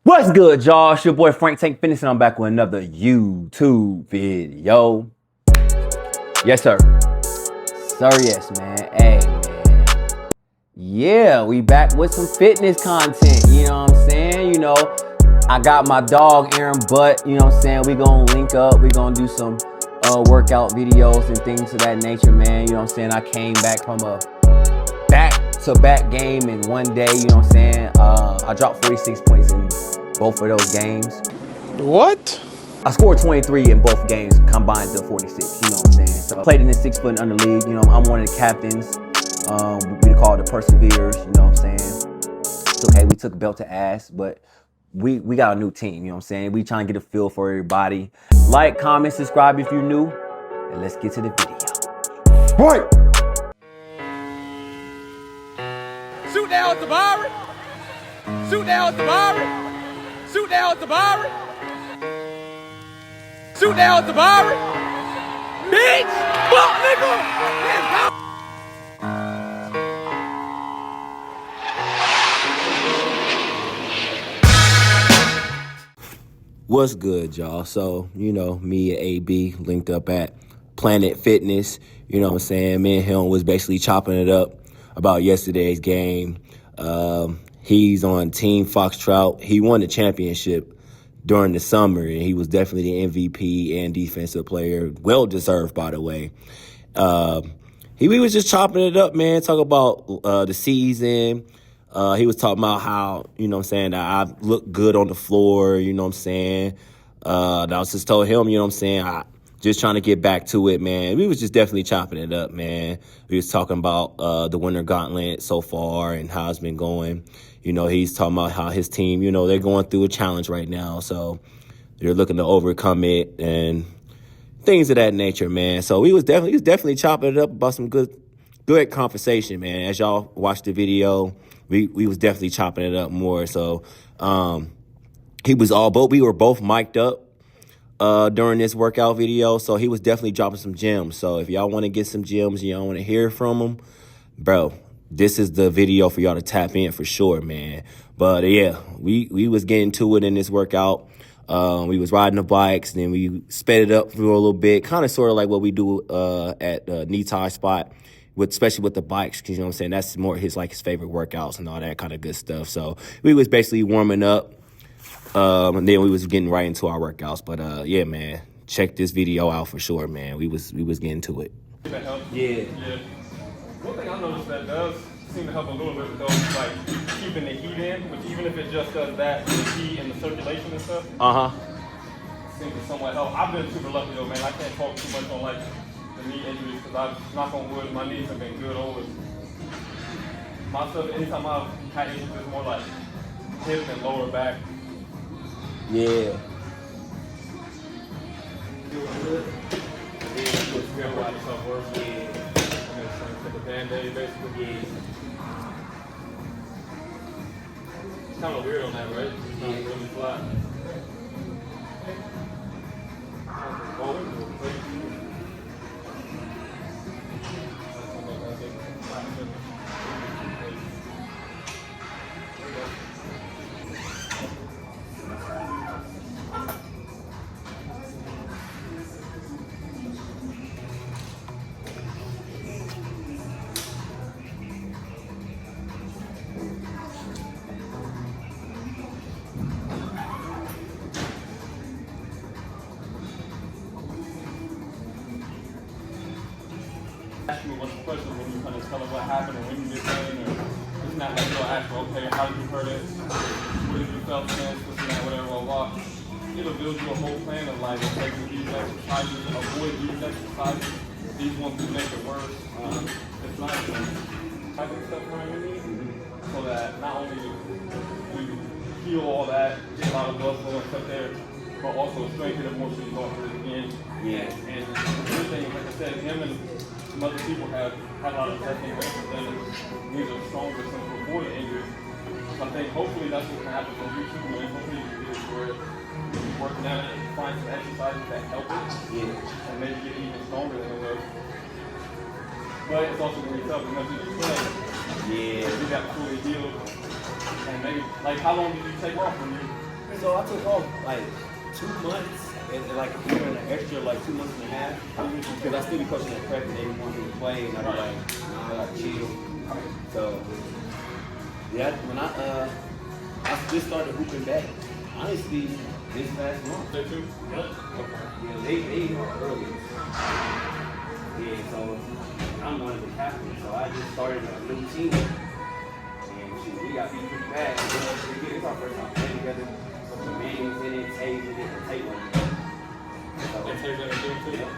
What's good, y'all? It's your boy Frank Tank Fitness, and I'm back with another YouTube video. Yes, sir. Sir, yes, man. Hey, man. Yeah, we back with some fitness content. You know what I'm saying? I got my dog Aaron Butt. You know what I'm saying? We gonna link up. We gonna do some workout videos and things of that nature, man. You know what I'm saying? I came back from a back-to-back game in one day. You know what I'm saying? I dropped 46 points in both of those games. What? I scored 23 in both games, combined to 46, you know what I'm saying? So I played in the 6 foot under league, I'm one of the captains. We call it the Perseverers, you know what I'm saying? It's okay, we took belt to ass, but we got a new team, you know what I'm saying? We trying to get a feel for everybody. Like, comment, subscribe if you're new, and let's get to the video. Boy! Shoot down the Tabari. Shoot down the Tabari. Shoot down the Tabari. Shoot down the Tabari. Bitch! Fuck, nigga! Let's go! What's good, y'all? So, me and AB linked up at Planet Fitness. You know what I'm saying? Me and him was basically chopping it up about yesterday's game. He's on Team Foxtrot. He won the championship during the summer, and he was definitely the MVP and defensive player. Well-deserved, by the way. We was just chopping it up, man, talking about the season. He was talking about how, that I look good on the floor, I was just told him, I just trying to get back to it, man. We was just definitely chopping it up, man. We was talking about the Winter Gauntlet so far and how it's been going. He's talking about how his team, they're going through a challenge right now, so they're looking to overcome it and things of that nature, man. So we was definitely chopping it up about some good conversation, man. As y'all watched the video, we was definitely chopping it up more. So we were both mic'd up during this workout video, so he was definitely dropping some gems. So if y'all want to get some gems, y'all want to hear from him, bro, this is the video for y'all to tap in for sure, man. But yeah, we was getting to it in this workout. We was riding the bikes, and then we sped it up for a little bit, kind of sort of like what we do at knee tie spot, especially with the bikes, because that's more his favorite workouts and all that kind of good stuff. So we was basically warming up, and then we was getting right into our workouts. But yeah, man, check this video out for sure, man. We was getting to it. That helps. Yeah. One thing I noticed that does seem to help a little bit with those, like keeping the heat in, which even if it just does that, the heat and the circulation and stuff, seems to somewhat help. I've been super lucky though, man. I can't talk too much on the knee injuries because I've, knock on wood, my knees have been good always. My stuff, anytime I've had issues, it's more like hip and lower back. Yeah. Feel a lot of stuff worse. Yeah. Like a Band-Aid, basically. Yeah. It's kind of weird on that, right? It's not really flat. Ask you a bunch of questions when you kind of tell them what happened and when you get pain, or it's not like they'll ask you, okay, how did you hurt it? What did you felt since? This and that, whatever, blah, blah. It'll build you a whole plan of okay, these exercises, avoid these exercises, these ones will make it worse. It's not type of stuff for me, so that not only do you heal all that, get a lot of blood flow and stuff there, but also strengthen it more so you don't hurt it again. Yeah. And the good thing, like I said, him and some other people have had a lot of testing rates with them, and these are stronger since before the injury. I think hopefully that's what can happen for you too, man. Hopefully you can get it where you're working out and find some exercises that help it, and maybe get even stronger than it was. But it's also going to be tough because you play. Yeah. You got fully healed. And maybe, how long did you take off when you So I took off like 2 months and like even an extra like 2 months and a half because I still be coaching at prep and they want me to play and I be like, nah, I gotta chill. So yeah, when I just started hooping back, honestly, this past month. Day 2? Yep. Okay. Yeah, they are early. Yeah, so I'm one of the captains, so I just started a new team. And shoot, we got beat pretty bad. It's our first time playing together. The Manning's in it, Taves in it, and Tate won it. And Taves in it too? Yeah.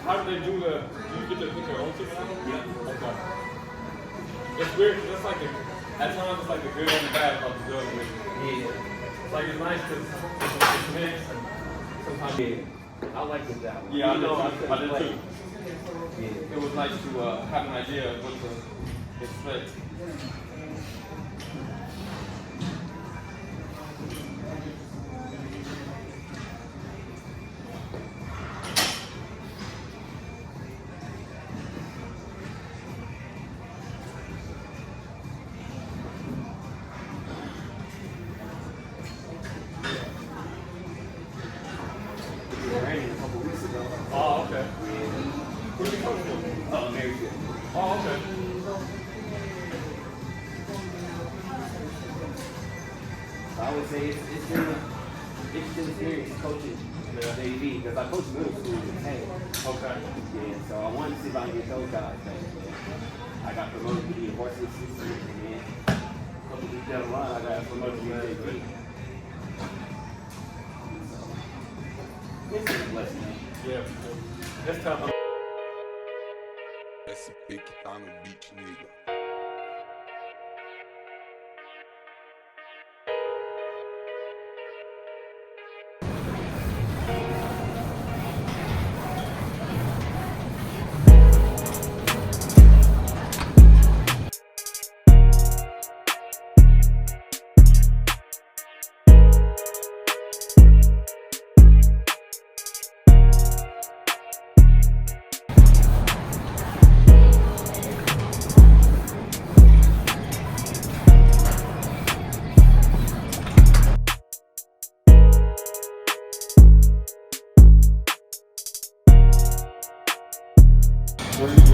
How do they do do you get to pick your own team now? Yeah. Okay. It's weird, it's like at times it's like the good and the bad about the good with Yeah. It's like it's nice because it's mixed and sometimes. Yeah. I like it that way. Yeah, I did play. too. Yeah. It was nice to have an idea of what to expect. Oh, okay. Who do you coach for? America. Oh, okay. I would say it's been an interesting experience coaching JV because I coached middle school in Taylor. Okay. Yeah, so I wanted to see if I can get those guys back. I got promoted to be a varsity assistant, and then a couple weeks down the line, I got promoted to be a JV. It's been a blessing. Yeah. That's tough. That's a big on the beach nigga.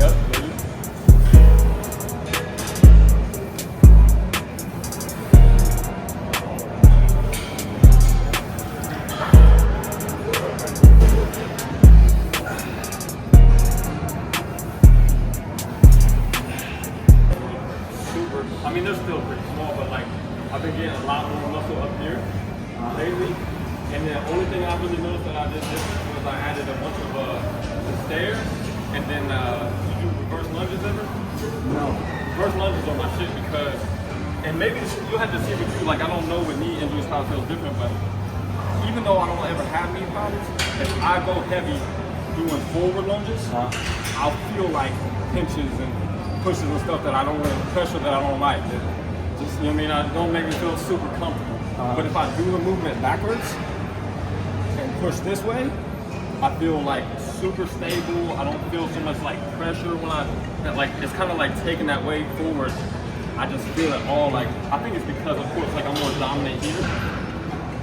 Yep. Super. I mean, they're still pretty small, but like I've been getting a lot more muscle up here lately. And the only thing I really noticed that I did different was I added a bunch of stairs, and then you do reverse lunges ever? No. Reverse lunges are my shit because, and maybe you'll have to see with you, like I don't know with knee injuries how it feels different, but even though I don't ever have knee problems, if I go heavy doing forward lunges, I'll feel like pinches and pushes and stuff that I don't want, pressure that I don't like. Just, you know what I mean? I don't make me feel super comfortable. But if I do the movement backwards and push this way, I feel like super stable. I don't feel so much like pressure when like it's kind of like taking that weight forward. I just feel it all like, I think it's because of course like I'm more dominant here.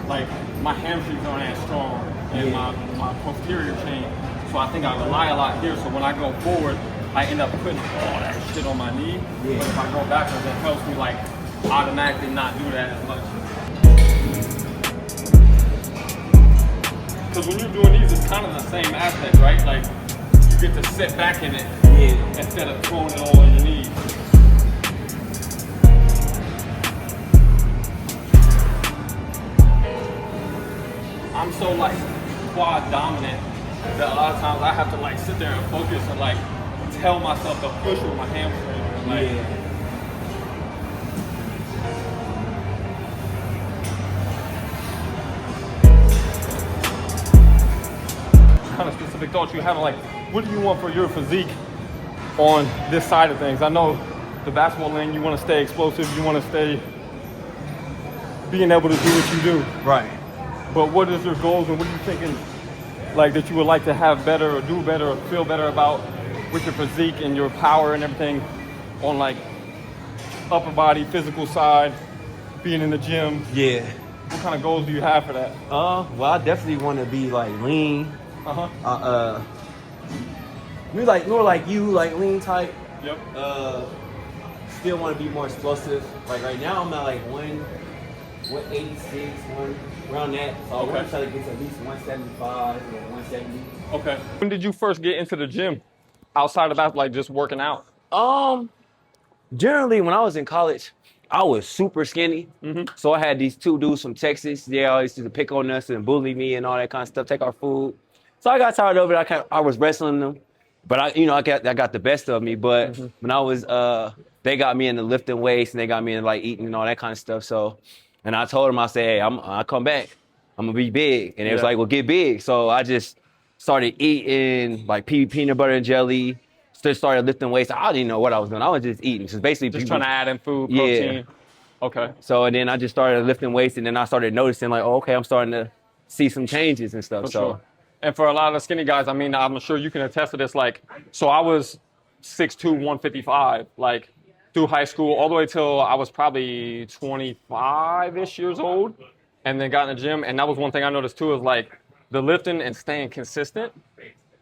Like my hamstrings aren't as strong and my posterior chain. So I think I rely a lot here. So when I go forward, I end up putting all that shit on my knee. But if I go backwards, it helps me like automatically not do that as much. Because when you're doing these, it's kind of the same aspect, right? Like you get to sit back in it instead of throwing it all on your knees. I'm so like quad dominant that a lot of times I have to like sit there and focus and like tell myself to push with my hamstring. Like, kind of specific thoughts you have, like what do you want for your physique on this side of things? I know the basketball lane, you want to stay explosive, you want to stay being able to do what you do. Right. But what is your goals and what are you thinking like that you would like to have better or do better or feel better about with your physique and your power and everything on like upper body, physical side, being in the gym? Yeah. What kind of goals do you have for that? Well, I definitely want to be like lean. Uh-huh. Me like more like you, like lean type. Yep. Still want to be more explosive. Like right now, I'm at like 186, around that. So I want to try to get to at least 175 or 170. Okay. When did you first get into the gym? Outside of that, like just working out? Generally, when I was in college, I was super skinny. So I had these two dudes from Texas. They always used to pick on us and bully me and all that kind of stuff, take our food. So I got tired of it. I was wrestling them, but I got the best of me. But when I was, they got me into lifting weights and they got me into like eating and all that kind of stuff. So, and I told them, I said, hey, I come back, I'm gonna be big. And they was like, well, get big. So I just started eating like peanut butter and jelly. Started lifting weights. I didn't know what I was doing. I was just eating. Just basically just trying to add in food, protein. Yeah. Okay. So and then I just started lifting weights, and then I started noticing like, oh, okay, I'm starting to see some changes and stuff. For sure. And for a lot of the skinny guys, I mean, I'm sure you can attest to this. Like, so I was 6'2", 155, like through high school all the way till I was probably 25-ish years old, and then got in the gym. And that was one thing I noticed too, is like the lifting and staying consistent.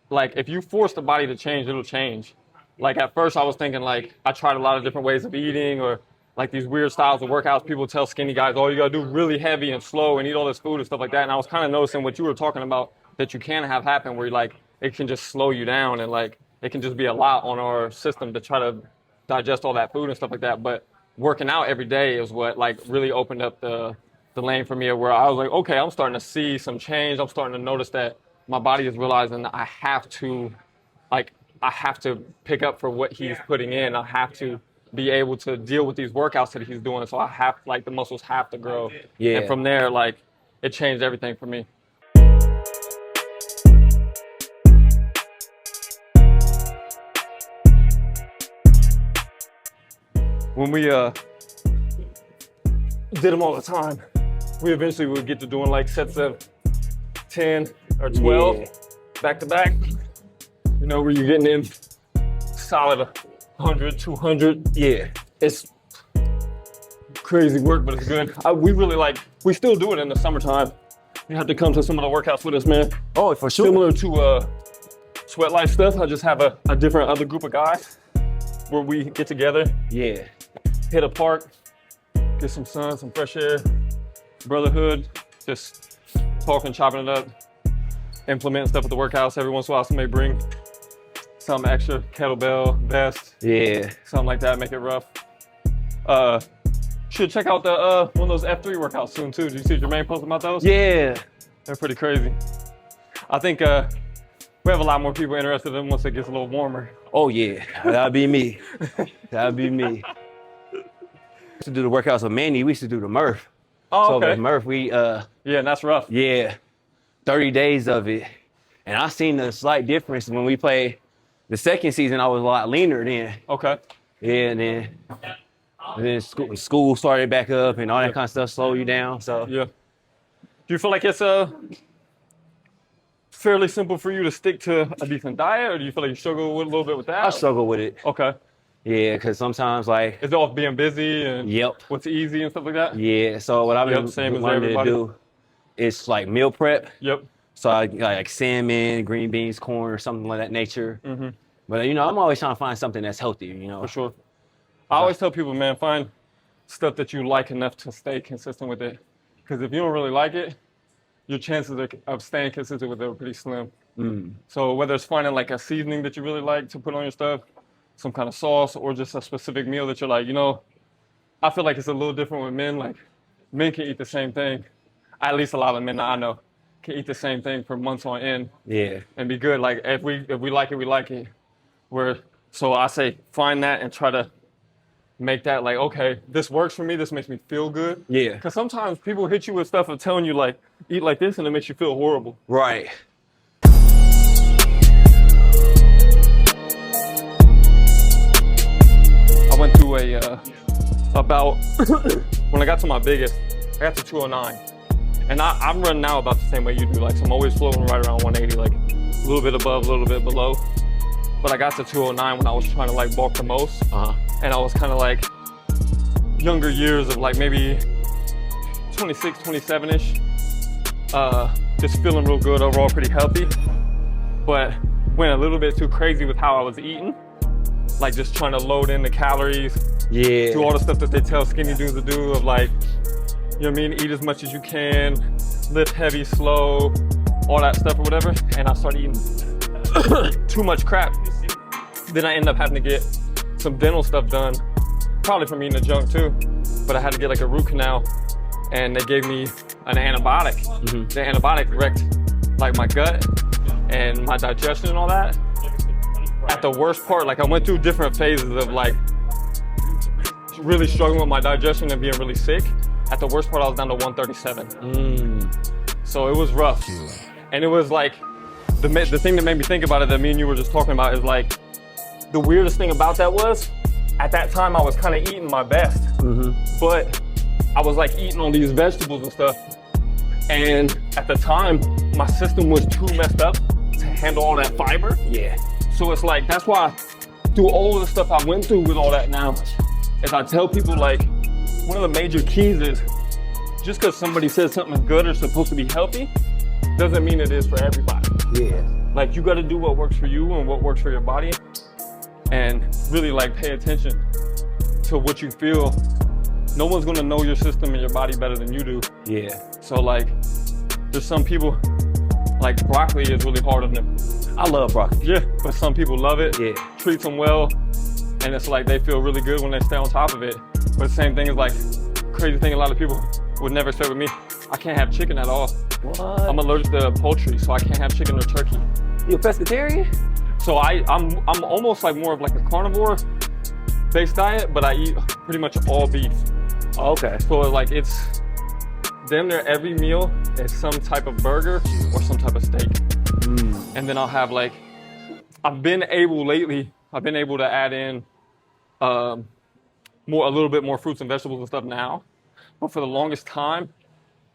Like if you force the body to change, it'll change. Like at first I was thinking like, I tried a lot of different ways of eating or like these weird styles of workouts. People tell skinny guys, oh, you gotta do really heavy and slow and eat all this food and stuff like that. And I was kind of noticing what you were talking about, that you can have happen where like, it can just slow you down and like, it can just be a lot on our system to try to digest all that food and stuff like that. But working out every day is what like really opened up the lane for me, where I was like, okay, I'm starting to see some change. I'm starting to notice that my body is realizing that I have to pick up for what he's putting in. I have to be able to deal with these workouts that he's doing. So I have, like, the muscles have to grow. Yeah. And from there, like, it changed everything for me. When we did them all the time, we eventually would get to doing like sets of 10 or 12 back to back. You know, where you're getting in solid 100, 200. Yeah. It's crazy work, but it's good. We still do it in the summertime. You have to come to some of the workouts with us, man. Oh, for sure. Similar to Sweat Life stuff, I just have a different other group of guys where we get together. Yeah. Hit a park, get some sun, some fresh air, brotherhood, just talking, chopping it up, implementing stuff at the workouts. Every once in a while, somebody bring something extra, kettlebell, vest, something like that, make it rough. Should check out the one of those F3 workouts soon too. Did you see Jermaine posting about those? Yeah. They're pretty crazy. I think we have a lot more people interested in them once it gets a little warmer. Oh yeah, that'd be me. That'd be me. We used to do the workouts with Manny. We used to do the Murph. Oh, okay. So Murph, we yeah, and that's rough. Yeah, 30 days of it, and I seen a slight difference when we played the second season. I was a lot leaner then. Okay. Yeah, and then school started back up, and all that kind of stuff slowed you down. So yeah. Do you feel like it's fairly simple for you to stick to a decent diet, or do you feel like you struggle with a little bit with that? I struggle with it. Okay. Yeah, because sometimes like it's off being busy and what's easy and stuff like that. Yeah, so what I've been wanting to do is like meal prep. Yep. So I like salmon, green beans, corn, or something like that nature. Mm-hmm. But you know, I'm always trying to find something that's healthy. You know. For sure. I always tell people, man, find stuff that you like enough to stay consistent with it. Because if you don't really like it, your chances of staying consistent with it are pretty slim. Mm. So whether it's finding like a seasoning that you really like to put on your stuff, some kind of sauce, or just a specific meal that you're like, you know, I feel like it's a little different with men. Like, men can eat the same thing. At least a lot of men I know can eat the same thing for months on end. Yeah. And be good. Like, if we like it, we like it. So I say, find that and try to make that like, okay, this works for me. This makes me feel good. Yeah. Because sometimes people hit you with stuff of telling you like, eat like this, and it makes you feel horrible. Right. I went through about, when I got to my biggest, I got to 209. And I'm running now about the same way you do. Like, so I'm always floating right around 180, like a little bit above, a little bit below. But I got to 209 when I was trying to like bulk the most. And I was kind of like younger years of like maybe 26, 27-ish. Just feeling real good overall, pretty healthy. But went a little bit too crazy with how I was eating. Like just trying to load in the calories. Yeah. Do all the stuff that they tell skinny dudes to do of like, you know what I mean? Eat as much as you can, lift heavy, slow, all that stuff or whatever. And I started eating too much crap. Then I ended up having to get some dental stuff done, probably from eating the junk too. But I had to get like a root canal and they gave me an antibiotic. The antibiotic wrecked like my gut and my digestion and all that. At the worst part, like I went through different phases of like really struggling with my digestion and being really sick. At the worst part, I was down to 137. So it was rough. And it was like, the thing that made me think about it that me and you were just talking about is like, the weirdest thing about that was, at that time I was kind of eating my best, but I was like eating all these vegetables and stuff. And at the time, my system was too messed up to handle all that fiber. Yeah. So it's like, that's why through all of the stuff I went through with all that now, is I tell people like, one of the major keys is just because somebody says something is good or supposed to be healthy, doesn't mean it is for everybody. Yeah. Like you gotta do what works for you and what works for your body and really like pay attention to what you feel. No one's gonna know your system and your body better than you do. Yeah. So like, there's some people, like broccoli is really hard on them. I love broccoli. Yeah, but some people love it, Yeah. treats them well, and it's like they feel really good when they stay on top of it. But the same thing is like, crazy thing a lot of people would never say with me, I can't have chicken at all. What? I'm allergic to poultry, so I can't have chicken or turkey. You a pescatarian? So I'm almost like more of like a carnivore based diet, but I eat pretty much all beef. Oh, okay. So like it's damn near every meal is some type of burger or some type of steak. And then I'll have like, I've been able to add in a little bit more fruits and vegetables and stuff now. But for the longest time,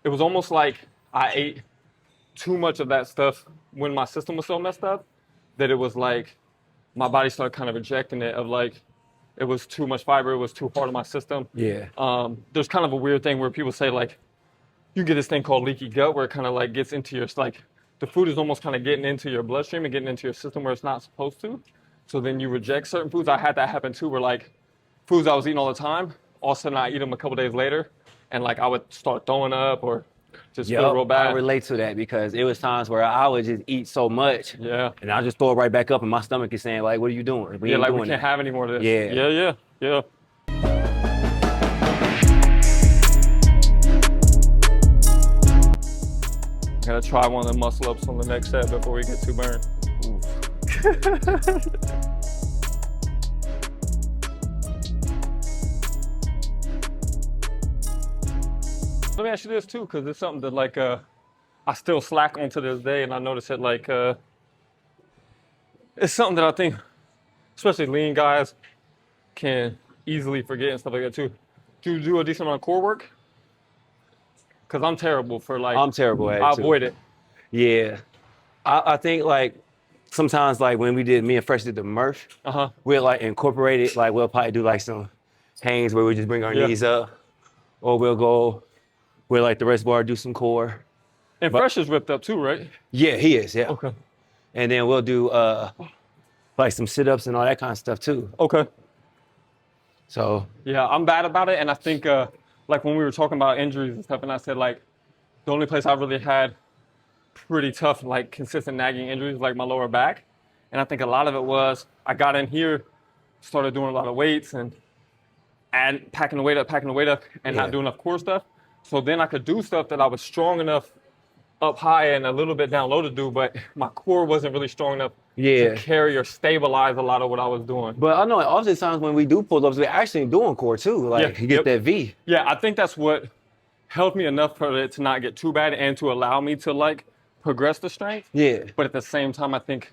it was almost like I ate too much of that stuff when my system was so messed up that it was like my body started kind of rejecting it of like, it was too much fiber, it was too hard on my system. Yeah. There's kind of a weird thing where people say like, you get this thing called leaky gut where it kind of like gets into your, like the food is almost kind of getting into your bloodstream and getting into your system where it's not supposed to. So then you reject certain foods. I had that happen too, where like foods I was eating all the time, all of a sudden I eat them a couple days later and like I would start throwing up or just feel real bad. I relate to that because it was times where I would just eat so much. Yeah. And I just throw it right back up and my stomach is saying like, what are you doing? We can't have any more of this. Yeah. Gotta try one of the muscle ups on the next set before we get too burnt. Let me ask you this too, because it's something that like I still slack on to this day, and I notice it like it's something that I think, especially lean guys, can easily forget and stuff like that too. Do you do a decent amount of core work? Because I'm terrible for like. I'm terrible at it I too. avoid it. Yeah. I think like sometimes like when me and Fresh did the Murph, we'll like incorporate it. Like we'll probably do like some hangs where we just bring our knees up, or we'll like the rest bar do some core. And Fresh is ripped up too, right? Yeah, he is. Yeah. Okay. And then we'll do like some sit-ups and all that kind of stuff too. Okay. So yeah, I'm bad about it, and I think like when we were talking about injuries and stuff, and I said like the only place I really had pretty tough, like consistent nagging injuries, like my lower back. And I think a lot of it was I got in here, started doing a lot of weights and packing the weight up and not doing enough core stuff. So then I could do stuff that I was strong enough up high and a little bit down low to do, but my core wasn't really strong enough to carry or stabilize a lot of what I was doing. But I know oftentimes when we do pull-ups, we're actually doing core too. Like you get that V. Yeah, I think that's what helped me enough for it to not get too bad and to allow me to like progress the strength. Yeah. But at the same time, I think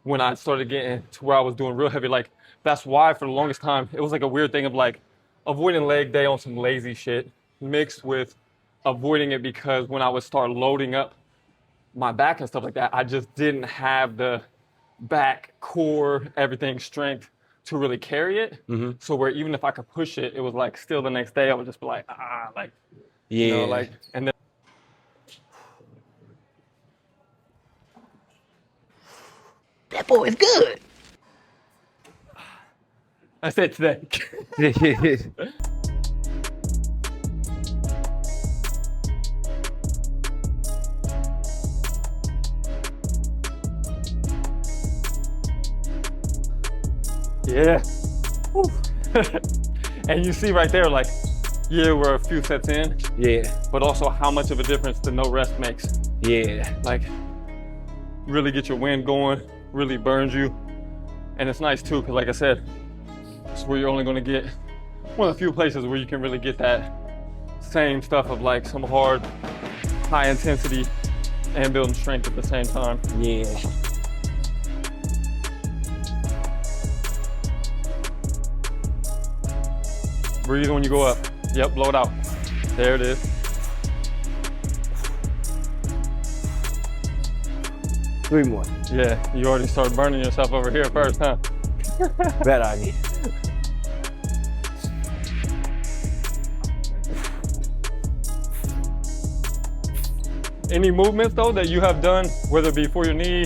when I started getting to where I was doing real heavy, like that's why for the longest time, it was like a weird thing of like avoiding leg day on some lazy shit mixed with avoiding it because when I would start loading up my back and stuff like that, I just didn't have the back, core, everything strength to really carry it. So where even if I could push it, it was like still the next day I would just be like, like Yeah. You know, like, and then That boy is good. that's it today. Yeah. Whew. And you see right there, like, yeah, we're a few sets in, Yeah. but also how much of a difference the no rest makes. Yeah. Like, really get your wind going, really burns you. And it's nice too, because like I said, it's where you're only gonna get one of the few places where you can really get that same stuff of like some hard, high intensity and building strength at the same time. Yeah. Breathe when you go up. Yep, blow it out. There it is. Three more. Yeah, you already started burning yourself over here first, huh? Bad idea. Any movements though that you have done, whether it be for your knee,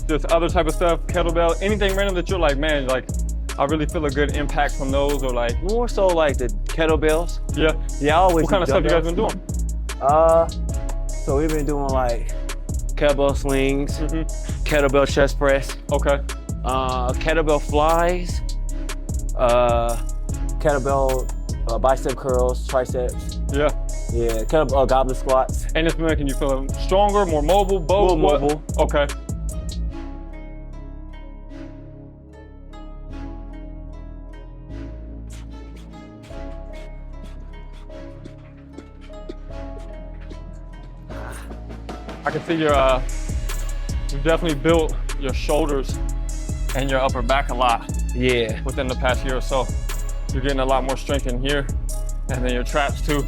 just other type of stuff, kettlebell, anything random that you're like, man, like I really feel a good impact from those, or like, More so like the kettlebells. yeah. Yeah, I always What kind of do stuff you guys been dumbbells. doing? So we've been doing like kettlebell slings, kettlebell chest press, Okay. kettlebell flies, kettlebell bicep curls, triceps. Yeah. Yeah, kettlebell goblet squats. And it's been making you feel stronger, more mobile, both? More What? mobile. Okay. I can see you've definitely built your shoulders and your upper back a lot Yeah. within the past year or so. You're getting a lot more strength in here, and then your traps too.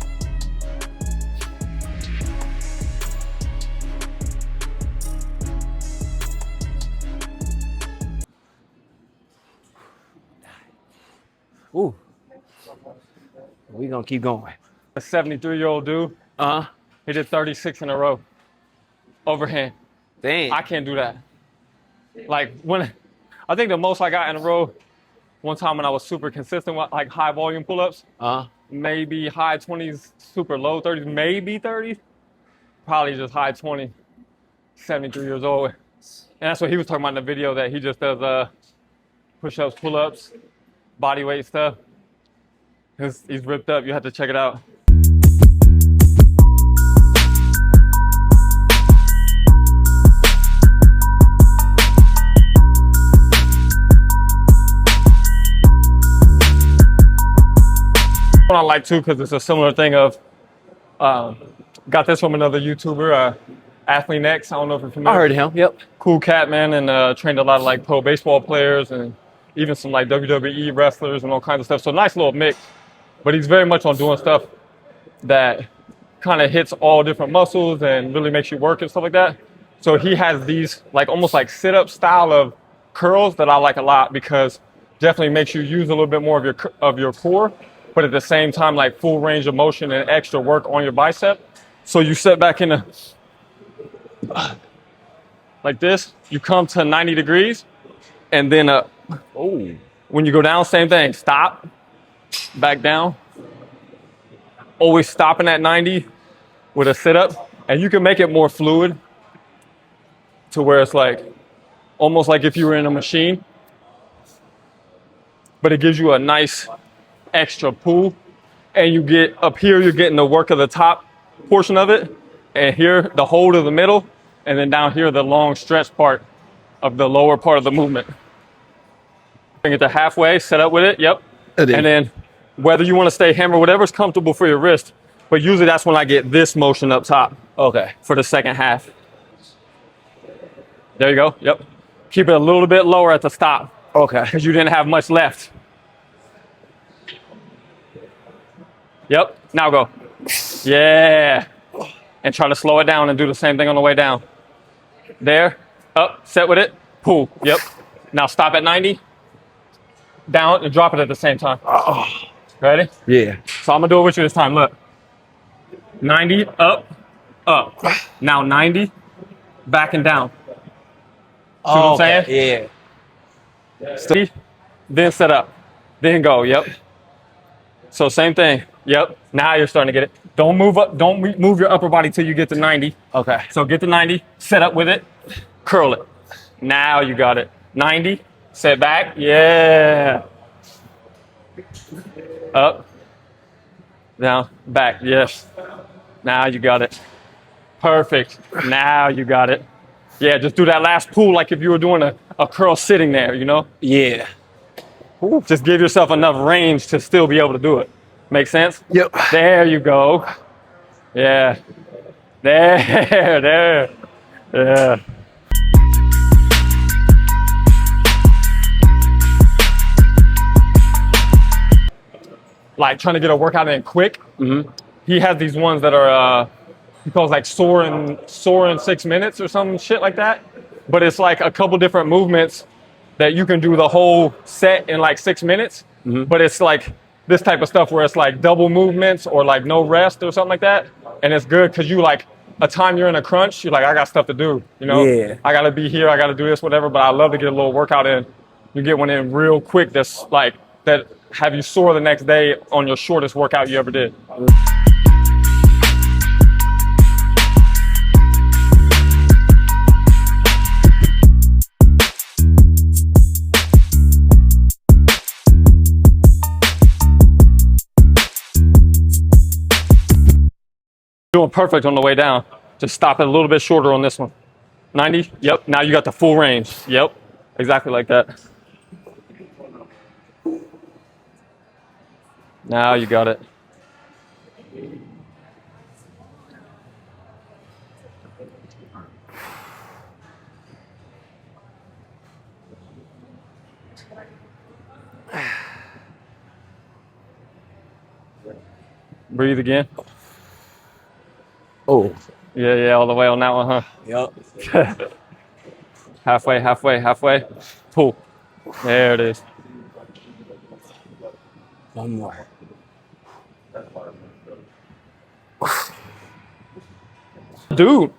Ooh. We gonna keep going. A 73-year-old dude, he did 36 in a row. Overhand. Dang. I can't do that. Like I think the most I got in a row one time when I was super consistent with like high volume pull-ups, maybe high 20s, super low 30s, maybe 30s, probably just high 20, 73 years old. And that's what he was talking about in the video, that he just does push-ups, pull-ups, body weight stuff. He's ripped up. You have to check it out. What I like too, because it's a similar thing of, got this from another YouTuber, Athlete X. I don't know if you're familiar. I heard him. Yep. Cool cat, man, and trained a lot of like pro baseball players and even some like WWE wrestlers and all kinds of stuff. So nice little mix. But he's very much on doing stuff that kind of hits all different muscles and really makes you work and stuff like that. So he has these like almost like sit-up style of curls that I like a lot, because definitely makes you use a little bit more of your core, but at the same time like full range of motion and extra work on your bicep. So you sit back in like this, you come to 90 degrees, and then when you go down, same thing, stop, back down. Always stopping at 90 with a sit-up, and you can make it more fluid to where it's like almost like if you were in a machine, but it gives you a nice extra pull. And you get up here, you're getting the work of the top portion of it, and here the hold of the middle, and then down here the long stretch part of the lower part of the movement. Bring it to halfway, set up with it, yep. And then whether you want to stay hammer, whatever's comfortable for your wrist, but usually that's when I get this motion up top. Okay. For the second half. There you go, yep. Keep it a little bit lower at the stop. Okay. Because you didn't have much left. Yep, now go. Yeah. And try to slow it down and do the same thing on the way down. There, up, set with it, pull, yep. Now stop at 90, down and drop it at the same time. Ready? Yeah. So I'm gonna do it with you this time, look. 90, up, up. Now 90, back and down. See what I'm saying? Yeah. Steady, then set up, then go. Yep. So same thing. Yep. Now you're starting to get it. Don't move up. Don't move your upper body till you get to 90. Okay. So get to 90, set up with it, curl it. Now you got it. 90, set back. Yeah. Up, down, back. Yes. Now you got it. Perfect. Now you got it. Yeah, just do that last pull like if you were doing a curl sitting there, you know? Yeah. Just give yourself enough range to still be able to do it. Make sense? Yep. There you go. Yeah. There. Yeah. Like trying to get a workout in quick. Mm-hmm. He has these ones that are, he calls like soar in 6 minutes or some shit like that. But it's like a couple different movements that you can do the whole set in like 6 minutes. Mm-hmm. But it's like this type of stuff where it's like double movements or like no rest or something like that. And it's good because you like a time you're in a crunch, you're like, I got stuff to do, you know? Yeah. I got to be here, I got to do this, whatever. But I love to get a little workout in. You get one in real quick that's like, that have you sore the next day on your shortest workout you ever did. Doing perfect on the way down. Just stop it a little bit shorter on this one. 90, yep, now you got the full range. Yep, exactly like that. Now you got it. Breathe again. Oh. Yeah, all the way on that one, huh? Yep. Halfway. Pull. There it is. One more. Dude,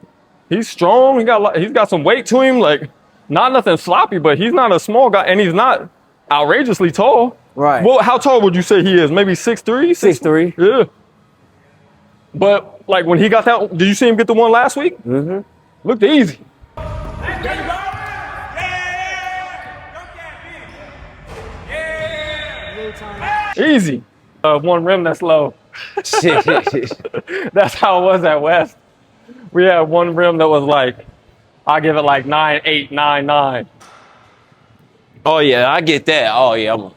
he's strong. He's got some weight to him. Like, not nothing sloppy, but he's not a small guy, and he's not outrageously tall. Right. Well, how tall would you say he is? Maybe 6'3"? 6'3". Yeah. But like when he got that, did you see him get the one last week? Mm-hmm. Looked easy. Easy. One rim that's low. That's how it was at West. We had one rim that was like, I give it like 9.8, 9.9. Oh yeah, I get that. Oh yeah.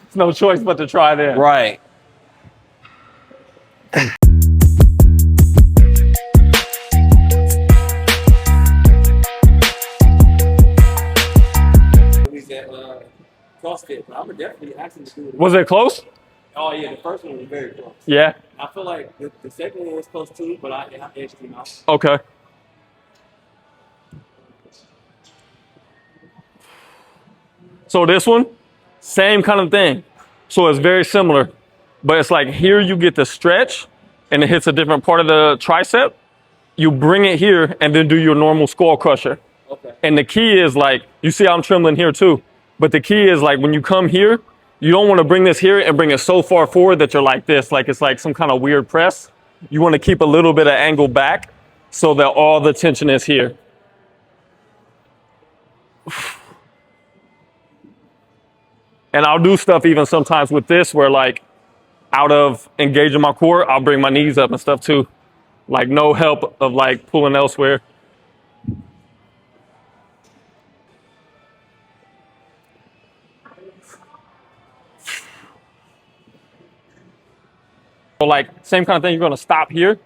It's no choice but to try that. Right. CrossFit, but I would definitely ask him to do it. Was it close? Oh yeah, the first one was very close. Yeah. I feel like the second one was close too, but I edged him out. Okay. So this one, same kind of thing. So it's very similar, but it's like here you get the stretch and it hits a different part of the tricep. You bring it here and then do your normal skull crusher. Okay. And the key is like, you see I'm trembling here too, but the key is like when you come here, you don't want to bring this here and bring it so far forward that you're like this, like it's like some kind of weird press. You want to keep a little bit of angle back so that all the tension is here. And I'll do stuff even sometimes with this where like out of engaging my core, I'll bring my knees up and stuff too. Like no help of like pulling elsewhere. So like same kind of thing, you're gonna stop here,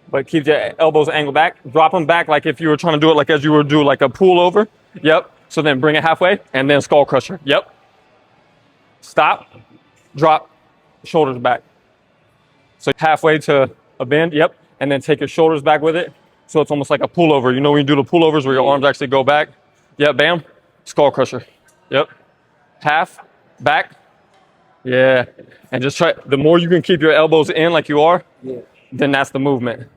but keep your elbows angled back. Drop them back like if you were trying to do it like as you were doing like a pull over. Yep. So then bring it halfway and then skull crusher. Yep. Stop, drop, shoulders back. So halfway to a bend, yep. And then take your shoulders back with it. So it's almost like a pullover. You know when you do the pullovers where your arms actually go back? Yep, bam, skull crusher. Yep. Half, back. Yeah. And just try, the more you can keep your elbows in like you are, Yeah. then that's the movement.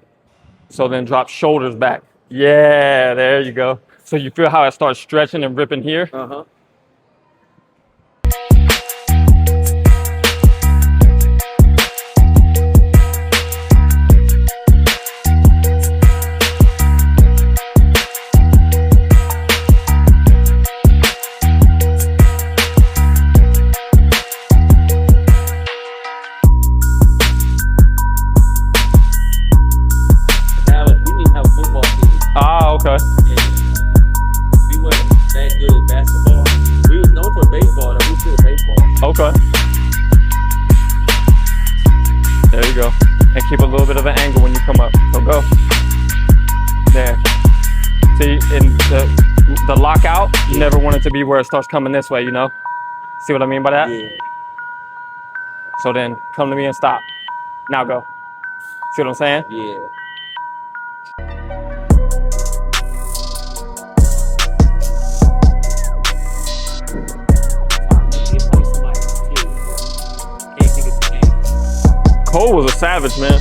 So then drop shoulders back. Yeah, there you go. So you feel how it starts stretching and ripping here? Uh-huh. Now we didn't have a football team. Ah, okay. We weren't that good at basketball. We was known for baseball, though. We was good at baseball. Okay. There you go. And keep a little bit of an angle when you come up. So go. There. See, in the lockout, you never want it to be where it starts coming this way, you know? See what I mean by that? Yeah. So then come to me and stop. Now go. See what I'm saying? Yeah. Cole was a savage, man.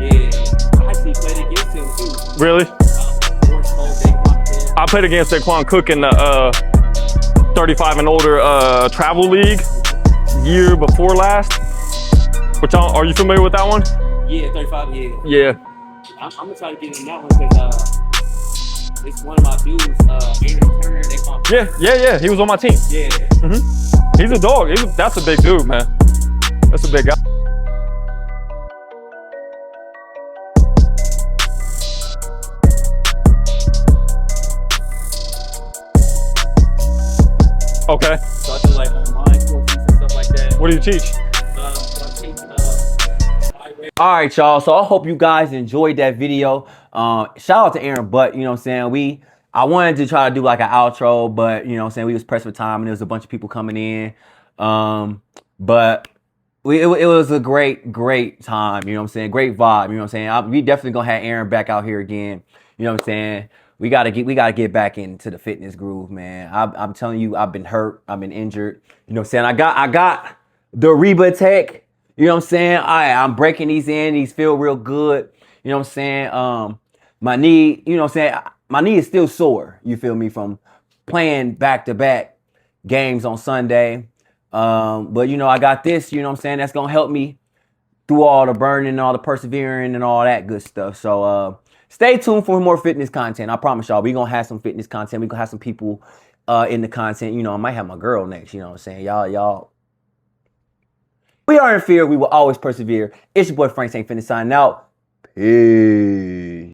Yeah. I actually played against him too. Really? I played against Daquan Cook in the 35 and older travel league year before last. Which are you familiar with that one? Yeah, 35, yeah. Yeah. I'm gonna try to get in that one because it's one of my dudes, Aaron Turner, they call him. Yeah. He was on my team. Yeah. He's a dog. That's a big dude, man. That's a big guy. Okay. So I do like online courses and stuff like that. What do you teach? So I teach, All right, y'all. So I hope you guys enjoyed that video. Shout out to Aaron Butt. You know what I'm saying? I wanted to try to do like an outro, but you know what I'm saying? We was pressed for time and there was a bunch of people coming in. But it was a great time. You know what I'm saying? Great vibe. You know what I'm saying? We definitely gonna have Aaron back out here again. You know what I'm saying? We gotta get back into the fitness groove, man. I'm telling you, I've been hurt. I've been injured. You know what I'm saying? I got the Reba Tech. You know what I'm saying? I'm breaking these in. These feel real good. You know what I'm saying? My knee, you know what I'm saying? My knee is still sore. You feel me? From playing back-to-back games on Sunday. But you know, I got this, you know what I'm saying? That's gonna help me through all the burning, all the persevering and all that good stuff. So stay tuned for more fitness content. I promise y'all, we gonna have some fitness content. We gonna have some people in the content. You know, I might have my girl next, you know what I'm saying? Y'all. We are in fear. We will always persevere. It's your boy Frank St. Fitness signing out. Peace.